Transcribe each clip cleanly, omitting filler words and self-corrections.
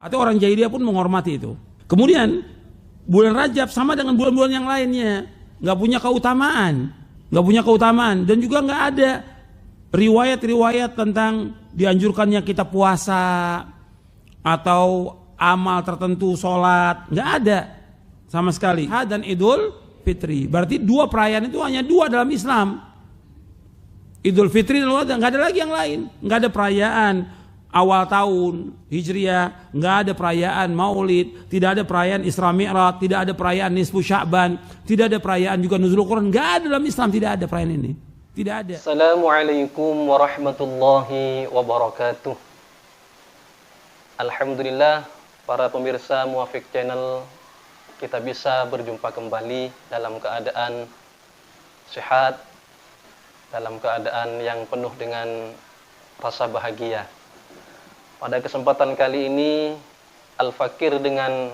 Atau orang jahiliyah pun menghormati itu. Kemudian bulan Rajab sama dengan bulan-bulan yang lainnya, nggak punya keutamaan, dan juga nggak ada riwayat-riwayat tentang dianjurkannya kita puasa atau amal tertentu, sholat, nggak ada sama sekali. Dan Idul Fitri, berarti dua perayaan itu hanya dua dalam Islam. Idul Fitri dan nggak ada lagi yang lain, nggak ada perayaan awal tahun Hijriah, nggak ada perayaan Maulid, tidak ada perayaan Isra Mi'raj, tidak ada perayaan Nisfu Sya'ban, tidak ada perayaan juga Nuzul Quran, nggak ada dalam Islam, tidak ada perayaan ini, tidak ada. Assalamualaikum warahmatullahi wabarakatuh. Alhamdulillah, para pemirsa Muwafiq Channel, kita bisa berjumpa kembali dalam keadaan sehat, dalam keadaan yang penuh dengan rasa bahagia. Pada kesempatan kali ini, Al-Fakir dengan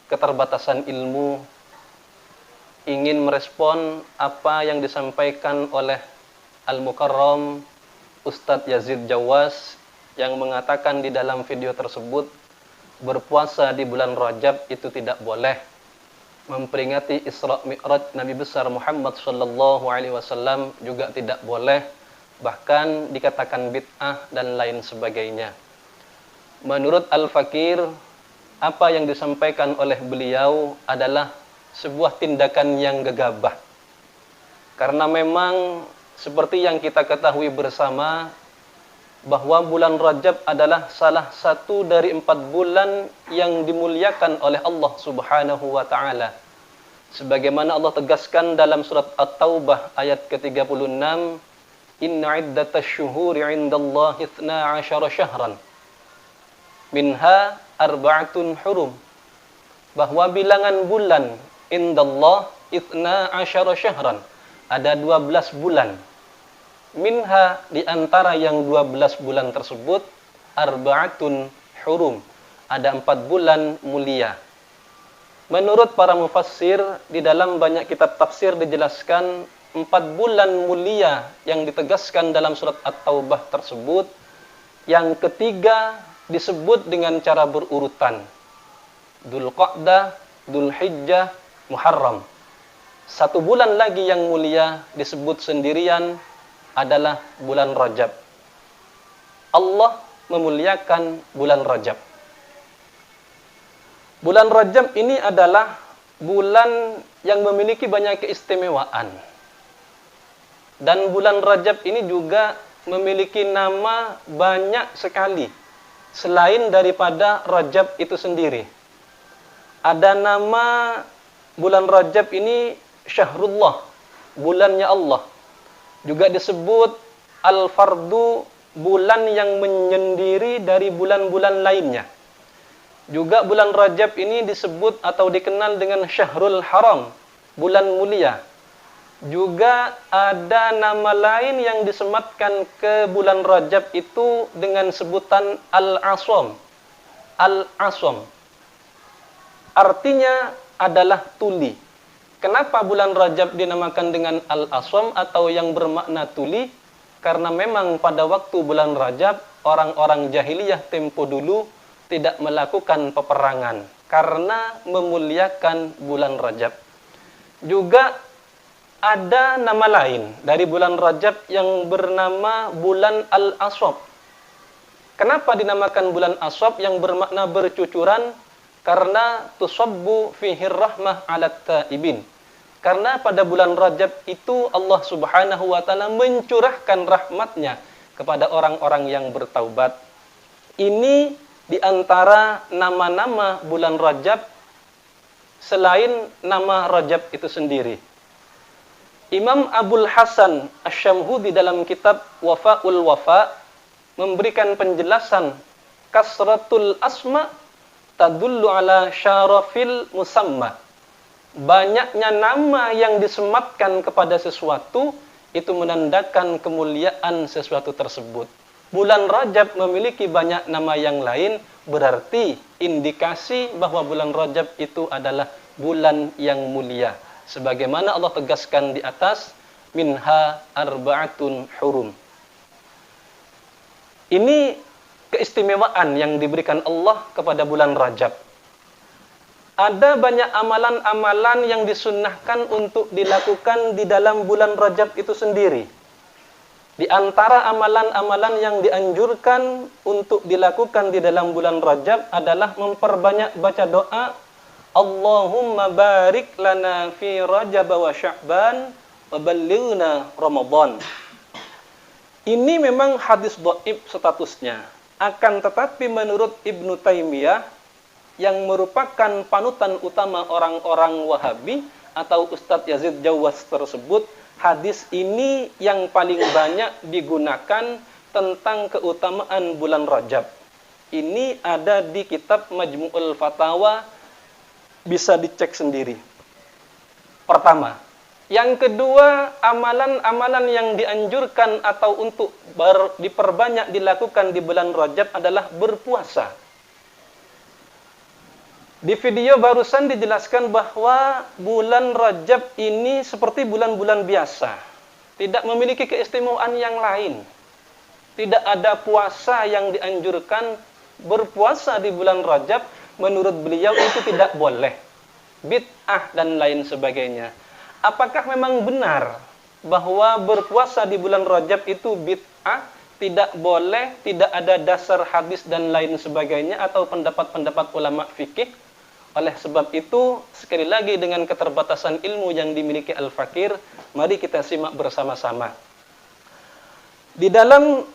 keterbatasan ilmu ingin merespon apa yang disampaikan oleh Al-Mukarram Ustadz Yazid Jawas yang mengatakan di dalam video tersebut, berpuasa di bulan Rajab itu tidak boleh, memperingati Isra Mi'raj Nabi besar Muhammad SAW juga tidak boleh, bahkan dikatakan bid'ah dan lain sebagainya. Menurut Al-Fakir, apa yang disampaikan oleh beliau adalah sebuah tindakan yang gegabah. Karena memang seperti yang kita ketahui bersama, bahwa bulan Rajab adalah salah satu dari 4 bulan yang dimuliakan oleh Allah Subhanahu wa Ta'ala. Sebagaimana Allah tegaskan dalam surat At-Taubah ayat ke-36, Inna iddatash syuhuri indallahi 12 syahran minha arba'atun hurum, bahwa bilangan bulan indallah 12 syahran, ada 12 bulan, minha, di antara yang 12 bulan tersebut, arba'atun hurum, ada 4 bulan mulia. Menurut para mufassir, di dalam banyak kitab tafsir dijelaskan 4 bulan mulia yang ditegaskan dalam surat At-Taubah tersebut, yang ketiga disebut dengan cara berurutan, Dzulqa'dah, Dzulhijjah, Muharram. 1 bulan lagi yang mulia disebut sendirian adalah bulan Rajab. Allah memuliakan bulan Rajab. Bulan Rajab ini adalah bulan yang memiliki banyak keistimewaan. Dan bulan Rajab ini juga memiliki nama banyak sekali selain daripada Rajab itu sendiri. Ada nama bulan Rajab ini Syahrullah, bulannya Allah. Juga disebut Al-Fardu, bulan yang menyendiri dari bulan-bulan lainnya. Juga bulan Rajab ini disebut atau dikenal dengan Syahrul Haram, bulan mulia. Juga ada nama lain yang disematkan ke bulan Rajab itu dengan sebutan Al-Asham. Al-Asham artinya adalah tuli. Kenapa bulan Rajab dinamakan dengan Al-Asham atau yang bermakna tuli? Karena memang pada waktu bulan Rajab, orang-orang jahiliyah tempo dulu tidak melakukan peperangan karena memuliakan bulan Rajab. Juga ada nama lain dari bulan Rajab yang bernama bulan Al-Ashab. Kenapa dinamakan bulan Ashab yang bermakna bercucuran? Karena tusabbu fihi rahmah 'alat taibin. Karena pada bulan Rajab itu Allah Subhanahu wa Ta'ala mencurahkan rahmatnya kepada orang-orang yang bertaubat. Ini di antara nama-nama bulan Rajab selain nama Rajab itu sendiri. Imam Abul Hasan Asy-Syamhudi dalam kitab Wafa'ul Wafa memberikan penjelasan, kasratul asma tadullu ala syarafil musamma. Banyaknya nama yang disematkan kepada sesuatu itu menandakan kemuliaan sesuatu tersebut. Bulan Rajab memiliki banyak nama yang lain, berarti indikasi bahwa bulan Rajab itu adalah bulan yang mulia. Sebagaimana Allah tegaskan di atas, minha arba'atun hurum. Ini keistimewaan yang diberikan Allah kepada bulan Rajab. Ada banyak amalan-amalan yang disunnahkan untuk dilakukan di dalam bulan Rajab itu sendiri. Di antara amalan-amalan yang dianjurkan untuk dilakukan di dalam bulan Rajab adalah memperbanyak baca doa, Allahumma barik lana fi Rajab wa Sya'ban wa ballighna Ramadan. Ini memang hadis dhaif statusnya. Akan tetapi menurut Ibnu Taimiyah yang merupakan panutan utama orang-orang Wahabi atau Ustadz Yazid Jawas tersebut, hadis ini yang paling banyak digunakan tentang keutamaan bulan Rajab. Ini ada di kitab Majmu'ul Fatawa, bisa dicek sendiri. Pertama. Yang kedua, amalan-amalan yang dianjurkan atau untuk diperbanyak dilakukan di bulan Rajab adalah berpuasa. Di video barusan dijelaskan bahwa bulan Rajab ini seperti bulan-bulan biasa. Tidak memiliki keistimewaan yang lain. Tidak ada puasa yang dianjurkan. Berpuasa di bulan Rajab menurut beliau itu tidak boleh. Bid'ah dan lain sebagainya. Apakah memang benar bahwa berpuasa di bulan Rajab itu bid'ah, tidak boleh, tidak ada dasar hadis dan lain sebagainya atau pendapat-pendapat ulama fikih? Oleh sebab itu, sekali lagi dengan keterbatasan ilmu yang dimiliki Al-Fakir, mari kita simak bersama-sama. Di dalam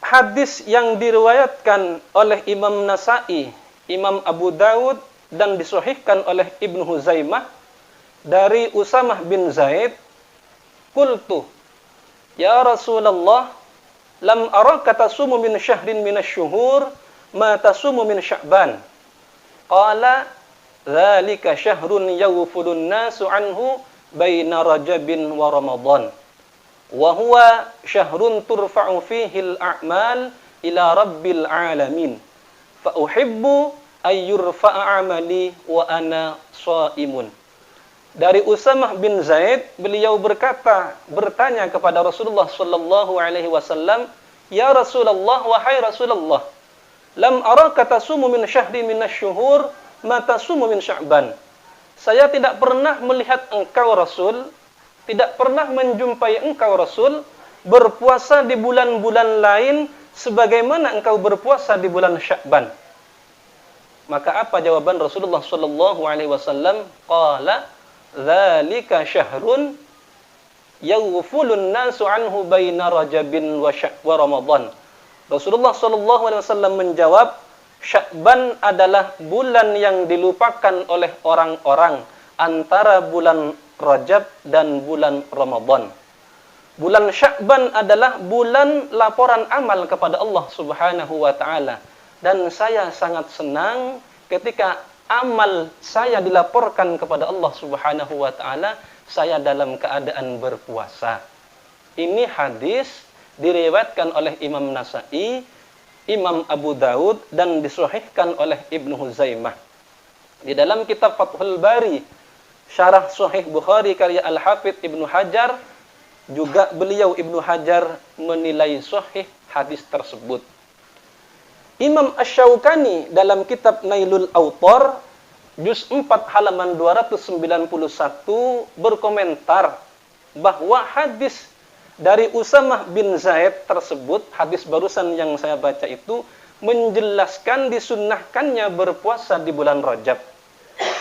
hadis yang diriwayatkan oleh Imam Nasa'i, Imam Abu Dawud dan disahihkan oleh Ibnu Huzaimah, dari Usamah bin Zaid, qultu ya Rasulullah, lam araka tasumu min syahrin minasy-syuhur ma tasumu min Sya'ban. Qala dzalika syahrun yaghfulun nasu anhu baina Rajabin wa Ramadan. Wa huwa syahrun turfa'u fihi al-a'mal ila rabbil alamin. Fa uhibbu ay yurfa'a 'amali wa ana shaimun. Dari Usamah bin Zaid, beliau bertanya kepada Rasulullah sallallahu alaihi wasallam, "Ya Rasulullah, wahai Rasulullah, lam araka tasumu min syahri minasy-syuhur ma tasumu min Sya'ban." Saya tidak pernah melihat engkau Rasul, tidak pernah menjumpai engkau Rasul berpuasa di bulan-bulan lain sebagaimana engkau berpuasa di bulan Sya'ban. Maka apa jawaban Rasulullah sallallahu alaihi wasallam? Qala dzalika syahrun yaghfulun nasu anhu baina Rajabin wa Ramadan. Rasulullah sallallahu alaihi wasallam menjawab, Sya'ban adalah bulan yang dilupakan oleh orang-orang antara bulan Rajab dan bulan Ramadan. Bulan Sya'ban adalah bulan laporan amal kepada Allah Subhanahu wa taala, dan saya sangat senang ketika amal saya dilaporkan kepada Allah Subhanahu wa taala, saya dalam keadaan berpuasa. Ini hadis diriwayatkan oleh Imam Nasa'i, Imam Abu Dawud dan disahihkan oleh Ibnu Huzaimah. Di dalam kitab Fathul Bari, syarah Sahih Bukhari karya Al-Hafidz Ibnu Hajar, juga beliau Ibnu Hajar menilai sahih hadis tersebut. Imam Asy-Syaukani dalam kitab Nailul Awtar juz 4 halaman 291 berkomentar bahwa hadis dari Usamah bin Zaid tersebut, hadis barusan yang saya baca itu, menjelaskan disunnahkannya berpuasa di bulan Rajab.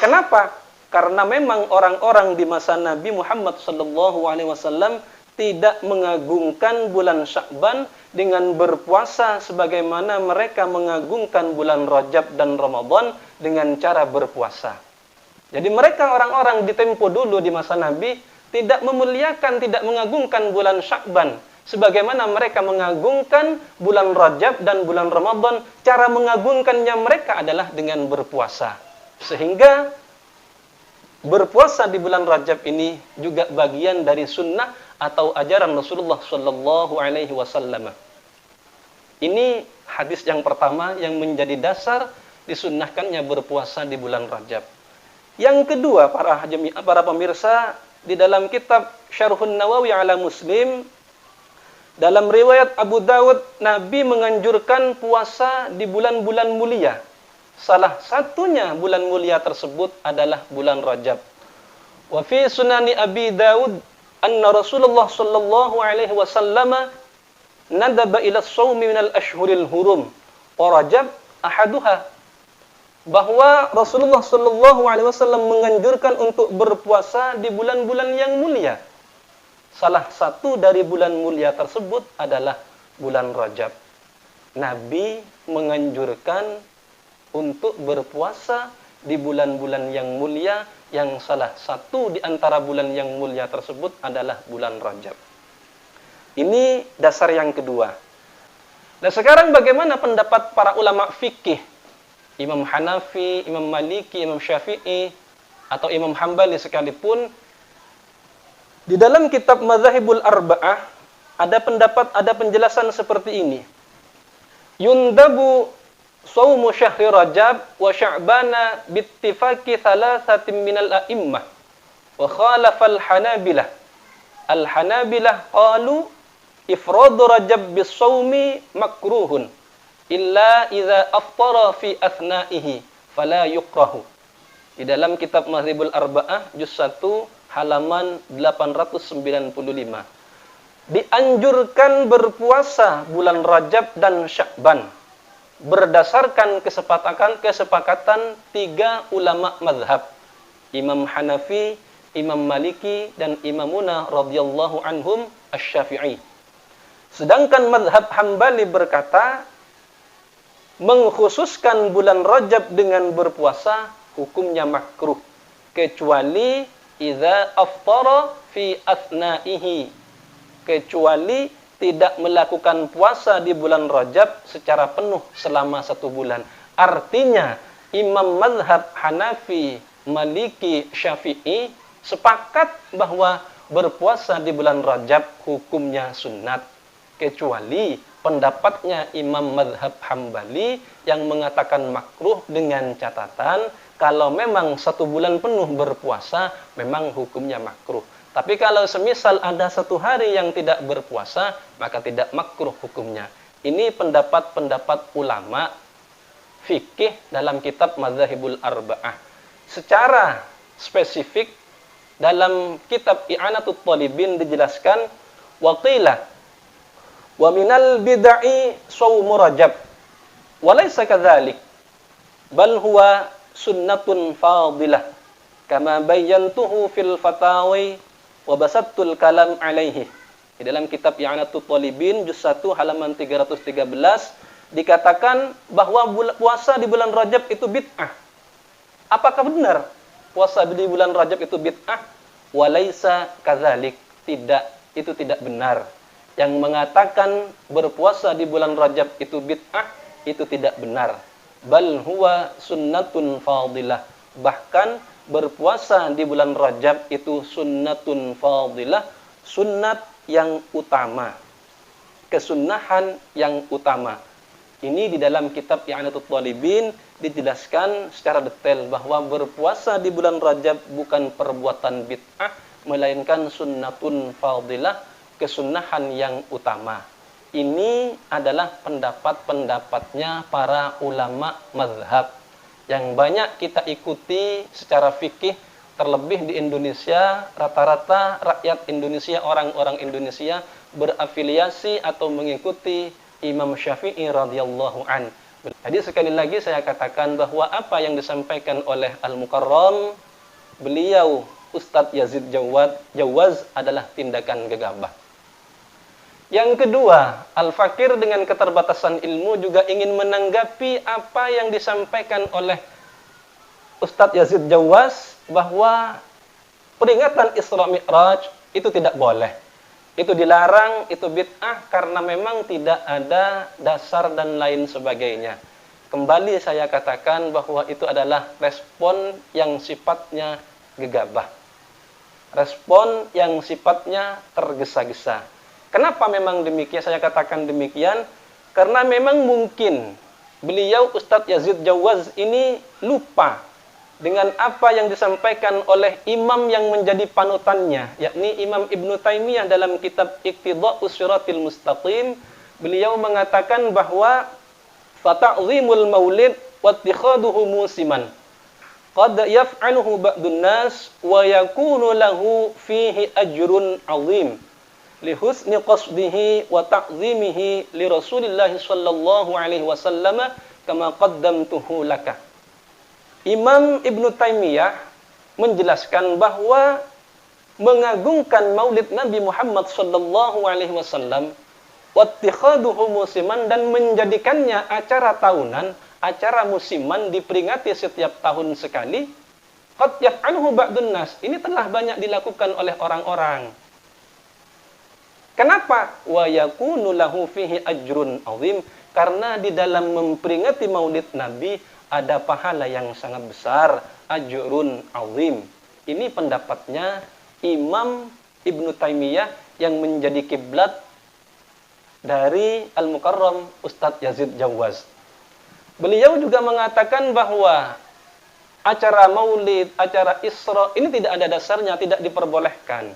Kenapa? Karena memang orang-orang di masa Nabi Muhammad SAW tidak mengagungkan bulan Sya'ban dengan berpuasa sebagaimana mereka mengagungkan bulan Rajab dan Ramadan dengan cara berpuasa. Jadi mereka orang-orang di tempo dulu di masa Nabi tidak memuliakan, tidak mengagungkan bulan Sya'ban sebagaimana mereka mengagungkan bulan Rajab dan bulan Ramadan. Cara mengagungkannya mereka adalah dengan berpuasa. Sehingga berpuasa di bulan Rajab ini juga bagian dari sunnah atau ajaran Rasulullah Sallallahu Alaihi Wasallam. Ini hadis yang pertama yang menjadi dasar disunnahkannya berpuasa di bulan Rajab. Yang kedua, para pemirsa, di dalam kitab Syarhun Nawawi ala Muslim Dalam riwayat Abu Dawud, Nabi menganjurkan puasa di bulan-bulan mulia. Salah satunya bulan mulia tersebut adalah bulan Rajab. Wa fi sunani Abi Dawud anna Rasulullah sallallahu alaihi wasallam nadaba ila shaumi minal ashhuril hurum wa Rajab ahaduha. Bahwa Rasulullah sallallahu alaihi wasallam menganjurkan untuk berpuasa di bulan-bulan yang mulia. Salah satu dari bulan mulia tersebut adalah bulan Rajab. Nabi menganjurkan untuk berpuasa di bulan-bulan yang mulia, yang salah satu di antara bulan yang mulia tersebut adalah bulan Rajab. Ini dasar yang kedua. Nah, sekarang bagaimana pendapat para ulama fikih? Imam Hanafi, Imam Maliki, Imam Syafi'i, atau Imam Hambali sekalipun, di dalam kitab Madzhabul Arba'ah ada pendapat, ada penjelasan seperti ini. Yundabu shaumu syahri Rajab wa Sya'bana bittifaqi thalathatin minal a'immah wa khalafal Hanabilah. Al-Hanabilah qalu ifradu Rajab bis-shaumi makruhun illa idza aftara fi athnaihi fala yukrahu. Di dalam kitab Madzhabul Arba'ah juz 1 halaman 895. Dianjurkan berpuasa bulan Rajab dan Sya'ban berdasarkan kesepakatan tiga ulama mazhab, Imam Hanafi, Imam Maliki, dan Imamuna radhiyallahu anhum Asy-Syafi'i. Sedangkan mazhab Hambali berkata, mengkhususkan bulan Rajab dengan berpuasa hukumnya makruh, kecuali idza aftara fi athnaihi, kecuali tidak melakukan puasa di bulan Rajab secara penuh selama 1 bulan. Artinya imam mazhab Hanafi, Maliki, Syafi'i sepakat bahwa berpuasa di bulan Rajab hukumnya sunat, kecuali pendapatnya imam mazhab Hambali yang mengatakan makruh dengan catatan kalau memang 1 bulan penuh berpuasa, memang hukumnya makruh. Tapi kalau semisal ada 1 hari yang tidak berpuasa, maka tidak makruh hukumnya. Ini pendapat-pendapat ulama fikih dalam kitab Madzhabul Arba'ah. Secara spesifik dalam kitab I'anatut Thalibin dijelaskan, waqila wa minal bid'i shaumu Rajab wa laysa kadzalik bal huwa sunnatun fadilah kama bayyantuhu fil fatawi wa basattul kalam alaihi. Di dalam kitab I'anatut Thalibin juz 1 halaman 313 dikatakan bahwa puasa di bulan Rajab itu bid'ah. Apakah benar puasa di bulan Rajab itu bid'ah? Walaisa kadzalik, tidak, itu tidak benar. Yang mengatakan berpuasa di bulan Rajab itu bid'ah, itu tidak benar. Bal huwa sunnatun fadilah. Bahkan berpuasa di bulan Rajab itu sunnatun fadilah, sunnat yang utama, kesunnahan yang utama. Ini di dalam kitab I'anatut Thalibin dijelaskan secara detail bahwa berpuasa di bulan Rajab bukan perbuatan bid'ah, melainkan sunnatun fadilah, kesunnahan yang utama. Ini adalah pendapat-pendapatnya para ulama mazhab yang banyak kita ikuti secara fikih, terlebih di Indonesia. Rata-rata rakyat Indonesia, orang-orang Indonesia berafiliasi atau mengikuti Imam Syafi'i radhiyallahu an. Jadi sekali lagi saya katakan bahwa apa yang disampaikan oleh Al-Mukarram, beliau Ustadz Yazid Jawaz adalah tindakan gegabah. Yang kedua, Al-Fakir dengan keterbatasan ilmu juga ingin menanggapi apa yang disampaikan oleh Ustadz Yazid Jawaz bahwa peringatan Isra Mi'raj itu tidak boleh. Itu dilarang, itu bid'ah karena memang tidak ada dasar dan lain sebagainya. Kembali saya katakan bahwa itu adalah respon yang sifatnya gegabah. Respon yang sifatnya tergesa-gesa. Kenapa memang demikian? Saya katakan demikian karena memang mungkin beliau Ustadz Yazid Jawaz ini lupa dengan apa yang disampaikan oleh imam yang menjadi panutannya, yakni Imam Ibnu Taimiyah dalam kitab Iqtida'us Shiratil Mustaqim. Beliau mengatakan bahwa fata'zimul maulid wattikhaduhu musiman qad yaf'aluhu ba'dun nas wa yakunu lahu fihi ajrun 'azim li husni qasdihi wa ta'zimihi li Rasulillah sallallahu alaihi wasallam kama qaddamtuhu laka. Imam Ibnu Taimiyah menjelaskan bahwa mengagungkan Maulid Nabi Muhammad sallallahu alaihi wasallam wattikhaduhu musiman, dan menjadikannya acara tahunan, acara musiman diperingati setiap tahun sekali, qad yaf'aluhu ba'dun nas, ini telah banyak dilakukan oleh orang-orang. Kenapa? Wa yakunu lahu fihi ajrun 'azim, karena di dalam memperingati Maulid Nabi ada pahala yang sangat besar, ajrun 'azim. Ini pendapatnya Imam Ibnu Taimiyah yang menjadi kiblat dari Al-Mukarram Ustadz Yazid Jawaz. Beliau juga mengatakan bahwa acara maulid, acara Isra ini tidak ada dasarnya, tidak diperbolehkan.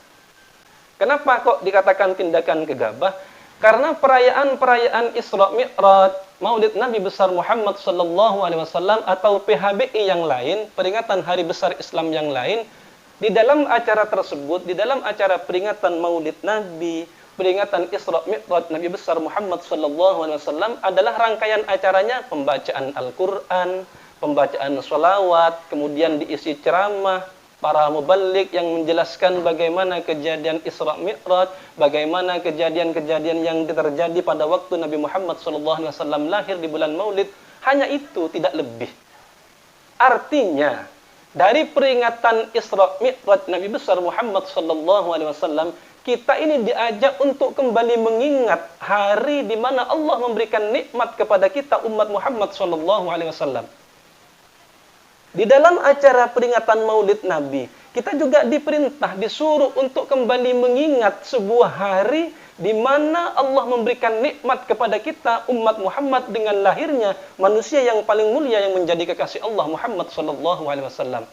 Kenapa kok dikatakan tindakan gegabah? Karena perayaan-perayaan Isra Mi'raj, Maulid Nabi besar Muhammad sallallahu alaihi wasallam atau PHBI yang lain, peringatan hari besar Islam yang lain, di dalam acara tersebut, di dalam acara peringatan Maulid Nabi, peringatan Isra Mi'raj Nabi besar Muhammad sallallahu alaihi wasallam adalah rangkaian acaranya pembacaan Al-Qur'an, pembacaan sholawat, kemudian diisi ceramah para muballigh yang menjelaskan bagaimana kejadian Isra Mi'raj, bagaimana kejadian-kejadian yang terjadi pada waktu Nabi Muhammad SAW lahir di bulan Maulid. Hanya itu, tidak lebih. Artinya, dari peringatan Isra Mi'raj Nabi besar Muhammad SAW, kita ini diajak untuk kembali mengingat hari di mana Allah memberikan nikmat kepada kita umat Muhammad SAW. Di dalam acara peringatan Maulid Nabi, kita juga diperintah, disuruh untuk kembali mengingat sebuah hari di mana Allah memberikan nikmat kepada kita umat Muhammad dengan lahirnya manusia yang paling mulia yang menjadi kekasih Allah, Muhammad SAW.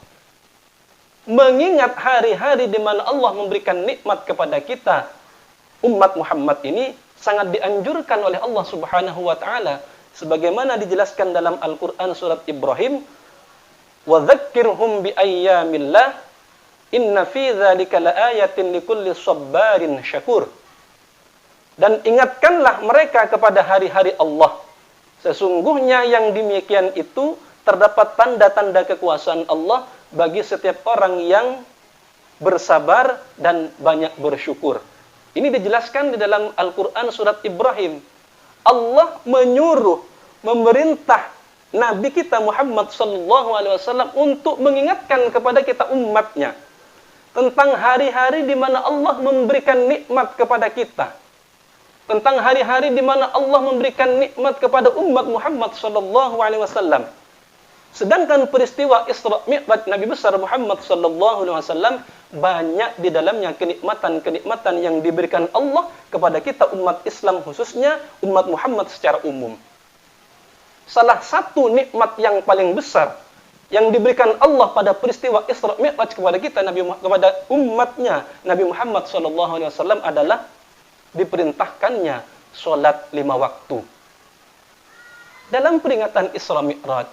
Mengingat hari-hari di mana Allah memberikan nikmat kepada kita umat Muhammad ini sangat dianjurkan oleh Allah Subhanahu wa taala, sebagaimana dijelaskan dalam Al-Qur'an surat Ibrahim, wa dzakkirhum bi ayyamillah inna fi dzalika laayatin likulli sabbarin syakur. Dan ingatkanlah mereka kepada hari-hari Allah, sesungguhnya yang demikian itu terdapat tanda-tanda kekuasaan Allah bagi setiap orang yang bersabar dan banyak bersyukur. Ini dijelaskan di dalam Al-Qur'an surat Ibrahim. Allah menyuruh, memerintah Nabi kita Muhammad SAW untuk mengingatkan kepada kita umatnya tentang hari-hari di mana Allah memberikan nikmat kepada kita, tentang hari-hari di mana Allah memberikan nikmat kepada umat Muhammad SAW. Sedangkan peristiwa Isra Mi'raj Nabi besar Muhammad SAW banyak di dalamnya kenikmatan-kenikmatan yang diberikan Allah kepada kita umat Islam, khususnya umat Muhammad secara umum. Salah satu nikmat yang paling besar yang diberikan Allah pada peristiwa Isra Mi'raj kepada kita, kepada umatnya Nabi Muhammad SAW adalah diperintahkannya sholat 5 waktu. Dalam peringatan Isra Mi'raj,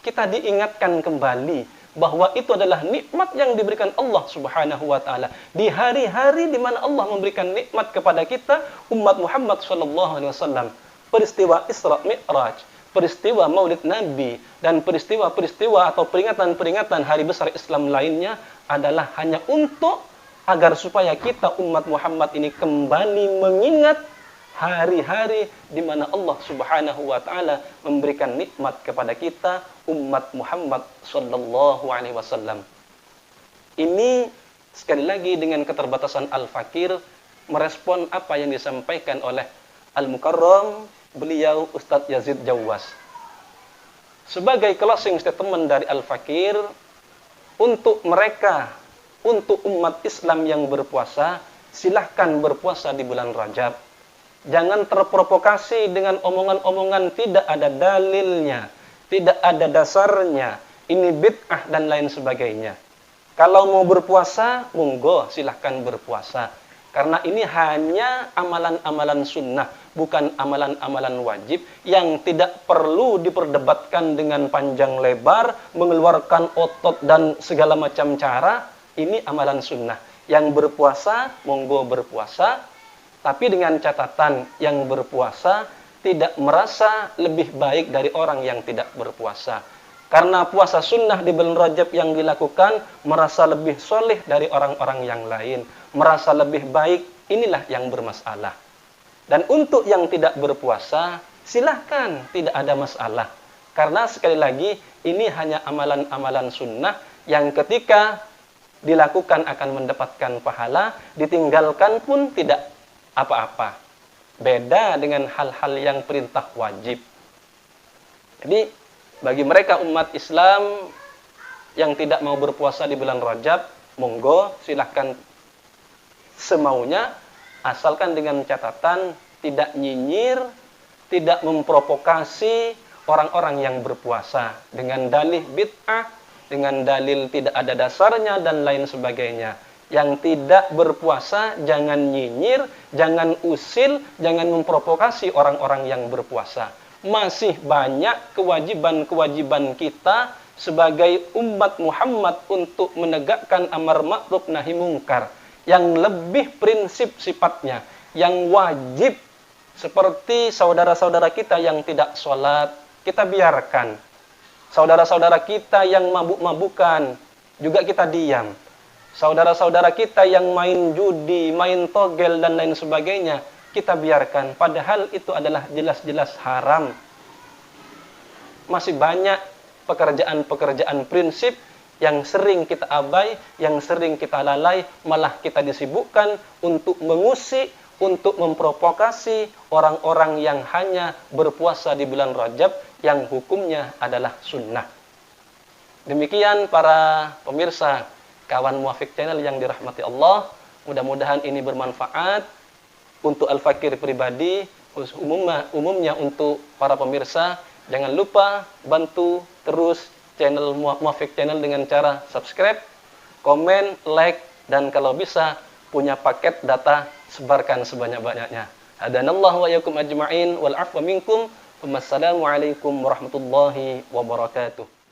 kita diingatkan kembali bahwa itu adalah nikmat yang diberikan Allah Subhanahu wa taala di hari-hari di mana Allah memberikan nikmat kepada kita umat Muhammad SAW. Peristiwa Isra Mi'raj, peristiwa Maulid Nabi, dan peristiwa-peristiwa atau peringatan-peringatan hari besar Islam lainnya adalah hanya untuk agar supaya kita umat Muhammad ini kembali mengingat hari-hari di mana Allah Subhanahu wa taala memberikan nikmat kepada kita umat Muhammad sallallahu alaihi wasallam. Ini sekali lagi dengan keterbatasan Al-Fakir merespon apa yang disampaikan oleh Al-Mukarram beliau Ustadz Yazid Jawaz. Sebagai closing statement dari Al-Fakir, untuk mereka, untuk umat Islam yang berpuasa, silahkan berpuasa di bulan Rajab. Jangan terprovokasi dengan omongan-omongan tidak ada dalilnya, tidak ada dasarnya, ini bid'ah dan lain sebagainya. Kalau mau berpuasa, monggo silahkan berpuasa. Karena ini hanya amalan-amalan sunnah, bukan amalan-amalan wajib yang tidak perlu diperdebatkan dengan panjang lebar, mengeluarkan otot dan segala macam cara. Ini amalan sunnah. Yang berpuasa, monggo berpuasa, tapi dengan catatan yang berpuasa tidak merasa lebih baik dari orang yang tidak berpuasa. Karena puasa sunnah di bulan Rajab yang dilakukan merasa lebih soleh dari orang-orang yang lain, merasa lebih baik, inilah yang bermasalah. Dan untuk yang tidak berpuasa, silahkan, tidak ada masalah. Karena sekali lagi, ini hanya amalan-amalan sunnah yang ketika dilakukan akan mendapatkan pahala, ditinggalkan pun tidak apa-apa. Beda dengan hal-hal yang perintah wajib. Jadi, bagi mereka umat Islam yang tidak mau berpuasa di bulan Rajab, monggo silahkan semaunya, asalkan dengan catatan tidak nyinyir, tidak memprovokasi orang-orang yang berpuasa dengan dalih bid'ah, dengan dalil tidak ada dasarnya dan lain sebagainya. Yang tidak berpuasa jangan nyinyir, jangan usil, jangan memprovokasi orang-orang yang berpuasa. Masih banyak kewajiban-kewajiban kita sebagai umat Muhammad untuk menegakkan amar ma'ruf nahi mungkar yang lebih prinsip sifatnya, yang wajib, seperti saudara-saudara kita yang tidak sholat, kita biarkan. Saudara-saudara kita yang mabuk-mabukan, juga kita diam. Saudara-saudara kita yang main judi, main togel dan lain sebagainya, kita biarkan, padahal itu adalah jelas-jelas haram. Masih banyak pekerjaan-pekerjaan prinsip yang sering kita abai, yang sering kita lalai, malah kita disibukkan untuk mengusik, untuk memprovokasi orang-orang yang hanya berpuasa di bulan Rajab yang hukumnya adalah sunnah. Demikian para pemirsa kawan Muwafiq Channel yang dirahmati Allah, mudah-mudahan ini bermanfaat untuk Al-Fakir pribadi, umumnya untuk para pemirsa. Jangan lupa bantu terus channel Muwafiq Channel dengan cara subscribe, komen, like, dan kalau bisa punya paket data sebarkan sebanyak-banyaknya. Hadanallahu wa iyyakum ajma'in wal 'afwa minkum. Wassalamualaikum warahmatullahi wabarakatuh.